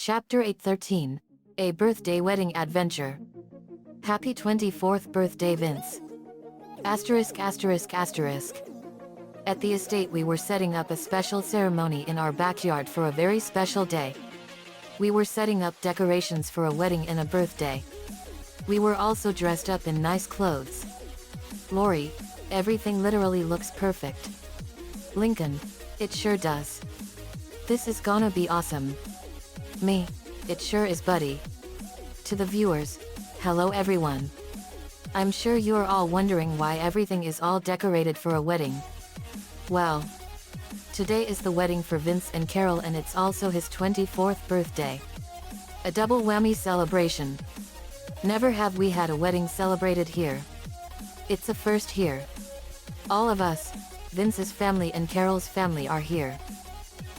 Chapter 813. A Birthday Wedding Adventure. Happy 24th birthday, Vince. Asterisk asterisk asterisk. At the estate we were setting up a special ceremony in our backyard for a very special day. We were setting up decorations for a wedding and a birthday. We were also dressed up in nice clothes. Lori, everything literally looks perfect. Lincoln, it sure does. This is gonna be awesome. Me, it sure is, buddy. To the viewers, hello everyone. I'm sure you're all wondering why everything is all decorated for a wedding. Well, today is the wedding for Vince and Carol, and it's also his 24th birthday. A double whammy celebration. Never have we had a wedding celebrated here. It's a first here. All of us, Vince's family and Carol's family, are here.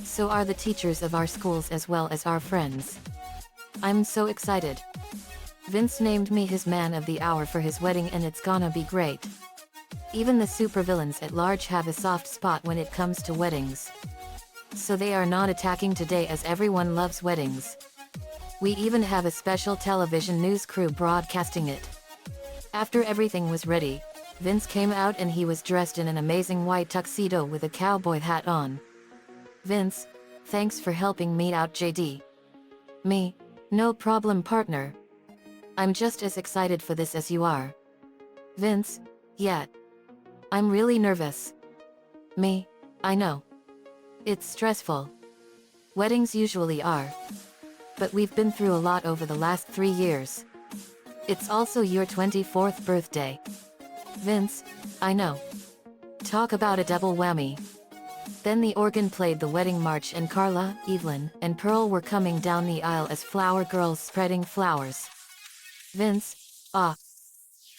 So are the teachers of our schools as well as our friends. I'm so excited. Vince named me his man of the hour for his wedding, and it's gonna be great. Even the supervillains at large have a soft spot when it comes to weddings. So they are not attacking today, as everyone loves weddings. We even have a special television news crew broadcasting it. After everything was ready, Vince came out and he was dressed in an amazing white tuxedo with a cowboy hat on. Vince, thanks for helping me out, JD. Me, no problem, partner. I'm just as excited for this as you are. Vince, yeah. I'm really nervous. Me, I know. It's stressful. Weddings usually are. But we've been through a lot over the last 3 years. It's also your 24th birthday. Vince, I know. Talk about a double whammy. Then the organ played the wedding march, and Carla, Evelyn, and Pearl were coming down the aisle as flower girls spreading flowers. Vince,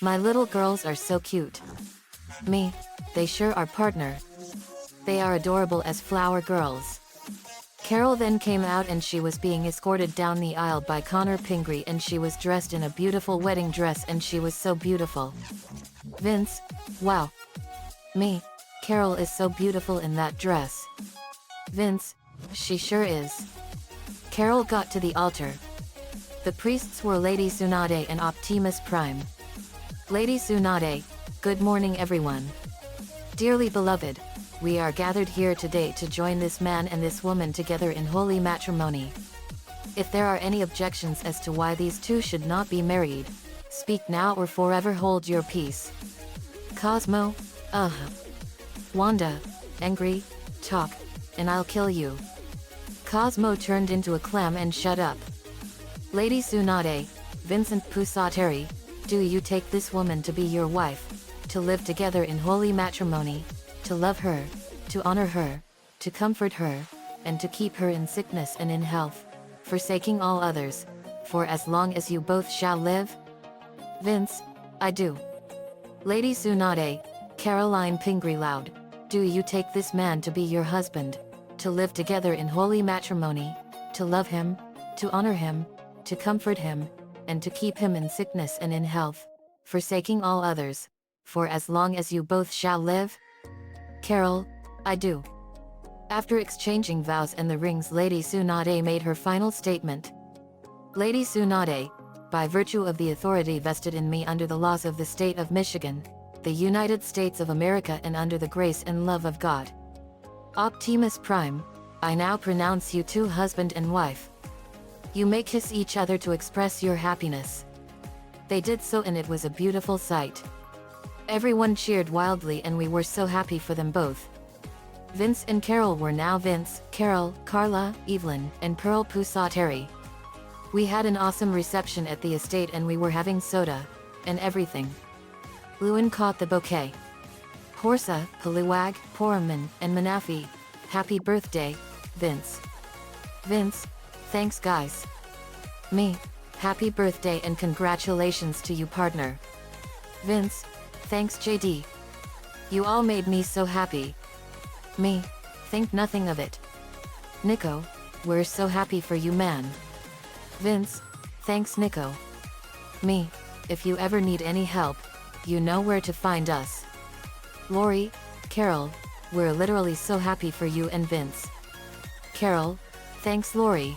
my little girls are so cute. Me, they sure are, partner. They are adorable as flower girls. Carol then came out and she was being escorted down the aisle by Connor Pingree, and she was dressed in a beautiful wedding dress and she was so beautiful. Vince, wow. Me, Carol is so beautiful in that dress. Vince, she sure is. Carol got to the altar. The priests were Lady Tsunade and Optimus Prime. Lady Tsunade, good morning everyone. Dearly beloved, we are gathered here today to join this man and this woman together in holy matrimony. If there are any objections as to why these two should not be married, speak now or forever hold your peace. Cosmo, Wanda, angry, talk, and I'll kill you. Cosmo turned into a clam and shut up. Lady Tsunade, Vincent Pusateri, do you take this woman to be your wife, to live together in holy matrimony, to love her, to honor her, to comfort her, and to keep her in sickness and in health, forsaking all others, for as long as you both shall live? Vince, I do. Lady Tsunade, Caroline Pingree loud, do you take this man to be your husband, to live together in holy matrimony, to love him, to honor him, to comfort him, and to keep him in sickness and in health, forsaking all others, for as long as you both shall live? Carol, I do. After exchanging vows and the rings, Lady Tsunade made her final statement. Lady Tsunade, by virtue of the authority vested in me under the laws of the state of Michigan, the United States of America, and under the grace and love of God, Optimus Prime, I now pronounce you two husband and wife. You may kiss each other to express your happiness. They did so, and it was a beautiful sight. Everyone cheered wildly, and we were so happy for them both. Vince and Carol were now Vince, Carol, Carla, Evelyn, and Pearl Pusateri. We had an awesome reception at the estate, and we were having soda, and everything. Lewin caught the bouquet. Horsa, Paluwag, Poraman, and Manafi, happy birthday, Vince. Vince, thanks guys. Me, happy birthday and congratulations to you, partner. Vince, thanks JD. You all made me so happy. Me, think nothing of it. Nico, we're so happy for you, man. Vince, thanks Nico. Me, if you ever need any help, you know where to find us. Lori, Carol, we're literally so happy for you and Vince. Carol, thanks Lori.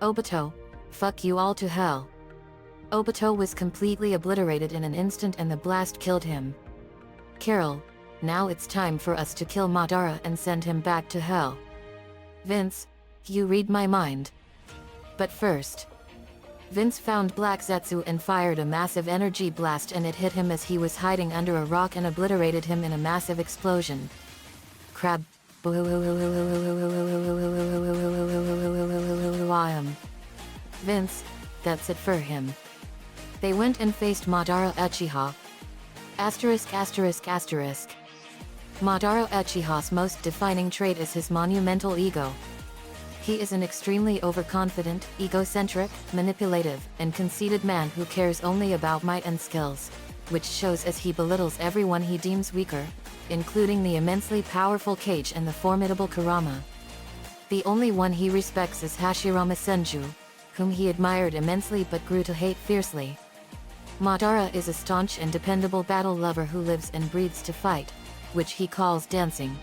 Obito, fuck you all to hell. Obito was completely obliterated in an instant and the blast killed him. Carol, now it's time for us to kill Madara and send him back to hell. Vince, you read my mind. But first, Vince found Black Zetsu and fired a massive energy blast and it hit him as he was hiding under a rock and obliterated him in a massive explosion. Crab. Vince, that's it for him. They went and faced Madara Uchiha. *****. Madara Uchiha's most defining trait is his monumental ego. He is an extremely overconfident, egocentric, manipulative, and conceited man who cares only about might and skills, which shows as he belittles everyone he deems weaker, including the immensely powerful Kage and the formidable Kurama. The only one he respects is Hashirama Senju, whom he admired immensely but grew to hate fiercely, Madara is a staunch and dependable battle lover who lives and breathes to fight, which he calls dancing.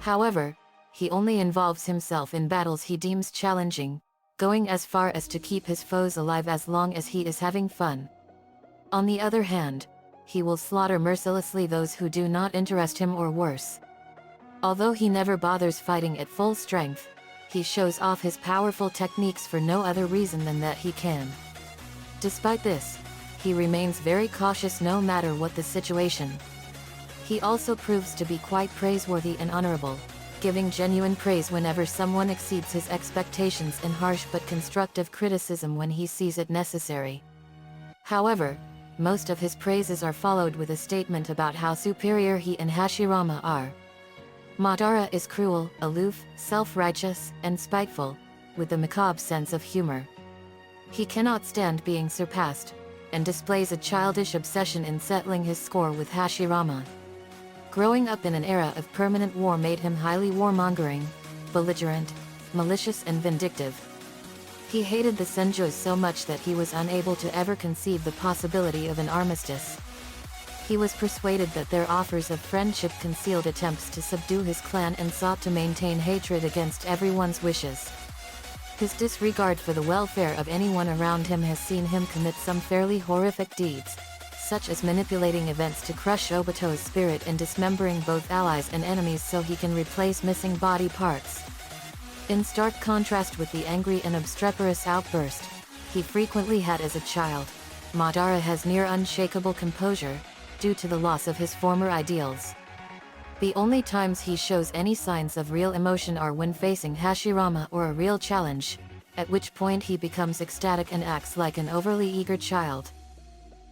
However, he only involves himself in battles he deems challenging, going as far as to keep his foes alive as long as he is having fun. On the other hand, he will slaughter mercilessly those who do not interest him or worse. Although he never bothers fighting at full strength, he shows off his powerful techniques for no other reason than that he can. Despite this, he remains very cautious no matter what the situation. He also proves to be quite praiseworthy and honorable, giving genuine praise whenever someone exceeds his expectations and harsh but constructive criticism when he sees it necessary. However, most of his praises are followed with a statement about how superior he and Hashirama are. Madara is cruel, aloof, self-righteous, and spiteful, with a macabre sense of humor. He cannot stand being surpassed, and displays a childish obsession in settling his score with Hashirama. Growing up in an era of permanent war made him highly warmongering, belligerent, malicious and vindictive. He hated the Senjus so much that he was unable to ever conceive the possibility of an armistice. He was persuaded that their offers of friendship concealed attempts to subdue his clan and sought to maintain hatred against everyone's wishes. His disregard for the welfare of anyone around him has seen him commit some fairly horrific deeds, such as manipulating events to crush Obito's spirit and dismembering both allies and enemies so he can replace missing body parts. In stark contrast with the angry and obstreperous outburst he frequently had as a child, Madara has near unshakable composure, due to the loss of his former ideals. The only times he shows any signs of real emotion are when facing Hashirama or a real challenge, at which point he becomes ecstatic and acts like an overly eager child.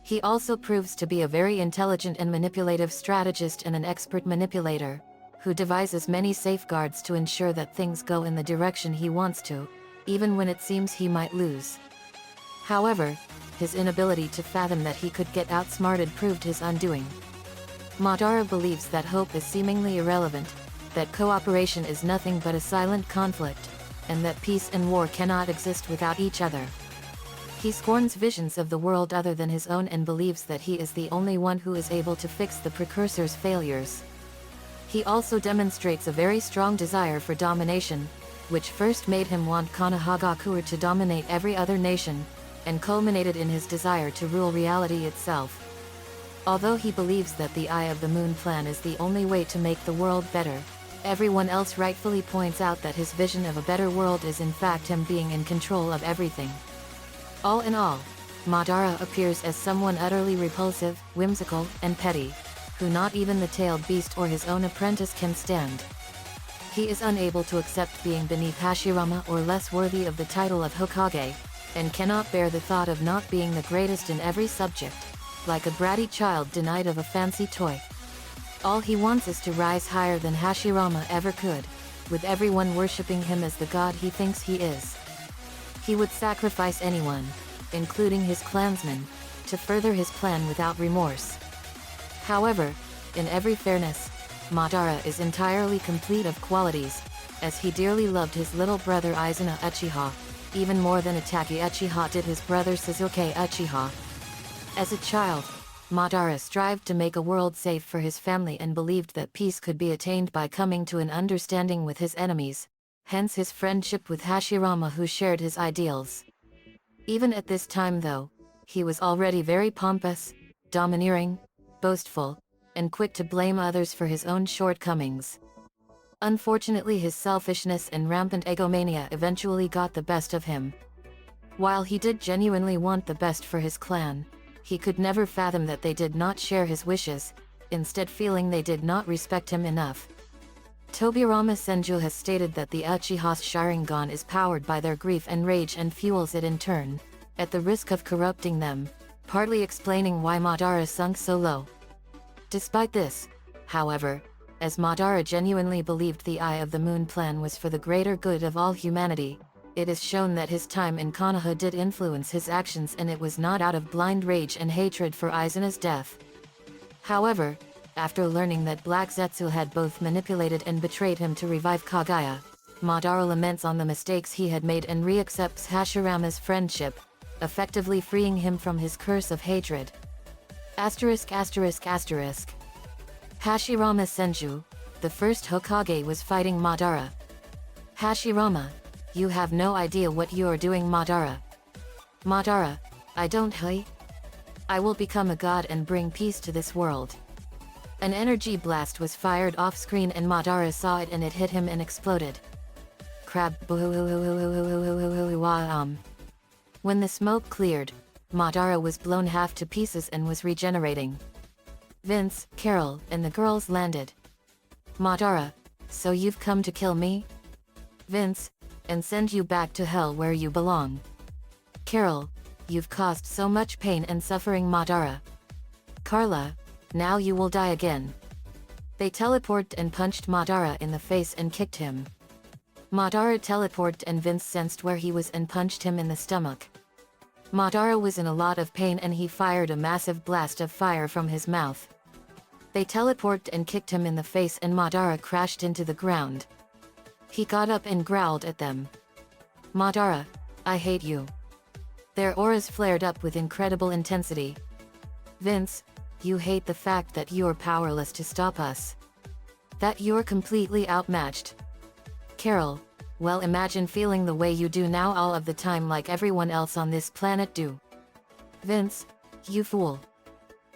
He also proves to be a very intelligent and manipulative strategist and an expert manipulator, who devises many safeguards to ensure that things go in the direction he wants to, even when it seems he might lose. However, his inability to fathom that he could get outsmarted proved his undoing. Madara believes that hope is seemingly irrelevant, that cooperation is nothing but a silent conflict, and that peace and war cannot exist without each other. He scorns visions of the world other than his own and believes that he is the only one who is able to fix the precursor's failures. He also demonstrates a very strong desire for domination, which first made him want Konohagakure to dominate every other nation, and culminated in his desire to rule reality itself. Although he believes that the Eye of the Moon plan is the only way to make the world better, everyone else rightfully points out that his vision of a better world is in fact him being in control of everything. All in all, Madara appears as someone utterly repulsive, whimsical, and petty, who not even the tailed beast or his own apprentice can stand. He is unable to accept being beneath Hashirama or less worthy of the title of Hokage, and cannot bear the thought of not being the greatest in every subject, like a bratty child denied of a fancy toy. All he wants is to rise higher than Hashirama ever could, with everyone worshipping him as the god he thinks he is. He would sacrifice anyone, including his clansmen, to further his plan without remorse. However, in every fairness, Madara is entirely complete of qualities, as he dearly loved his little brother Izuna Uchiha, even more than Itachi Uchiha did his brother Sasuke Uchiha. As a child, Madara strived to make a world safe for his family and believed that peace could be attained by coming to an understanding with his enemies, hence his friendship with Hashirama who shared his ideals. Even at this time though, he was already very pompous, domineering, boastful, and quick to blame others for his own shortcomings. Unfortunately, his selfishness and rampant egomania eventually got the best of him. While he did genuinely want the best for his clan, he could never fathom that they did not share his wishes, instead feeling they did not respect him enough. Tobirama Senju has stated that the Uchiha's Sharingan is powered by their grief and rage and fuels it in turn, at the risk of corrupting them, partly explaining why Madara sunk so low. Despite this, however, as Madara genuinely believed the Eye of the Moon plan was for the greater good of all humanity, it is shown that his time in Konoha did influence his actions and it was not out of blind rage and hatred for Izuna's death. However, after learning that Black Zetsu had both manipulated and betrayed him to revive Kaguya, Madara laments on the mistakes he had made and reaccepts Hashirama's friendship, effectively freeing him from his curse of hatred. Asterisk asterisk asterisk. Hashirama Senju, the first Hokage, was fighting Madara. Hashirama, you have no idea what you are doing, Madara. Madara, I don't I will become a god and bring peace to this world. An energy blast was fired off screen and Madara saw it and it hit him and exploded. Crab. When the smoke cleared, Madara was blown half to pieces and was regenerating. Vince, Carol, and the girls landed. Madara, so you've come to kill me? Vince, and send you back to hell where you belong. Carol, you've caused so much pain and suffering, Madara. Carla, now you will die again. They teleported and punched Madara in the face and kicked him. Madara teleported and Vince sensed where he was and punched him in the stomach. Madara was in a lot of pain and he fired a massive blast of fire from his mouth. They teleported and kicked him in the face and Madara crashed into the ground. He got up and growled at them. Madara, I hate you. Their auras flared up with incredible intensity. Vince, you hate the fact that you're powerless to stop us. That you're completely outmatched. Carol, well, imagine feeling the way you do now all of the time like everyone else on this planet do. Vince, you fool.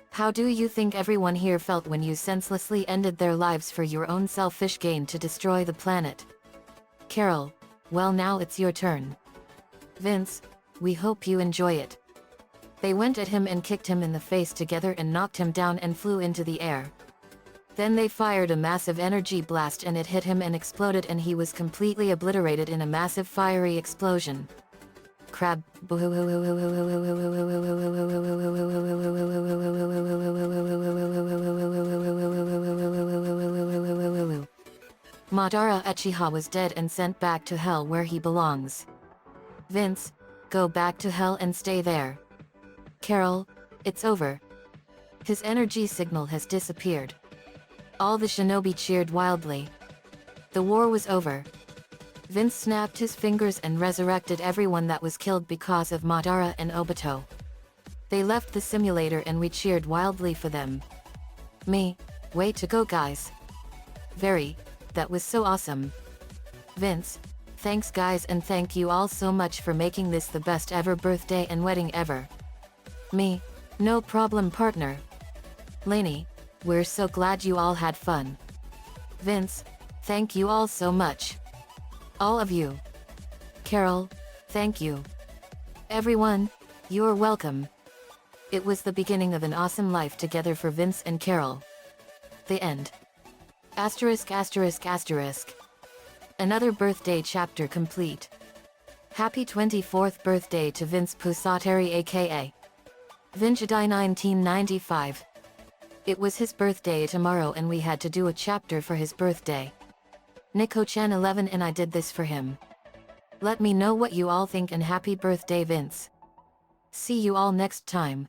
How do you think everyone here felt when you senselessly ended their lives for your own selfish gain to destroy the planet? Carol, well, now it's your turn. Vince, we hope you enjoy it. They went at him and kicked him in the face together and knocked him down and flew into the air. Then they fired a massive energy blast and it hit him and exploded and he was completely obliterated in a massive fiery explosion. Crab. Madara Uchiha was dead and sent back to hell where he belongs. Vince, go back to hell and stay there. Carol, it's over. His energy signal has disappeared. All the shinobi cheered wildly. The war was over. Vince snapped his fingers and resurrected everyone that was killed because of Madara and Obito. They left the simulator and we cheered wildly for them. Me, way to go, guys. Very, that was so awesome. Vince, thanks guys, and thank you all so much for making this the best ever birthday and wedding ever. Me, no problem, partner. Lainey, we're so glad you all had fun. Vince, thank you all so much. All of you. Carol, thank you. Everyone, you're welcome. It was the beginning of an awesome life together for Vince and Carol. The end. Asterisk asterisk asterisk. Another birthday chapter complete. Happy 24th birthday to Vince Pusateri aka Vinchadai 1995. It was his birthday tomorrow and we had to do a chapter for his birthday. Nico-chan 11 and I did this for him. Let me know what you all think and happy birthday, Vince. See you all next time.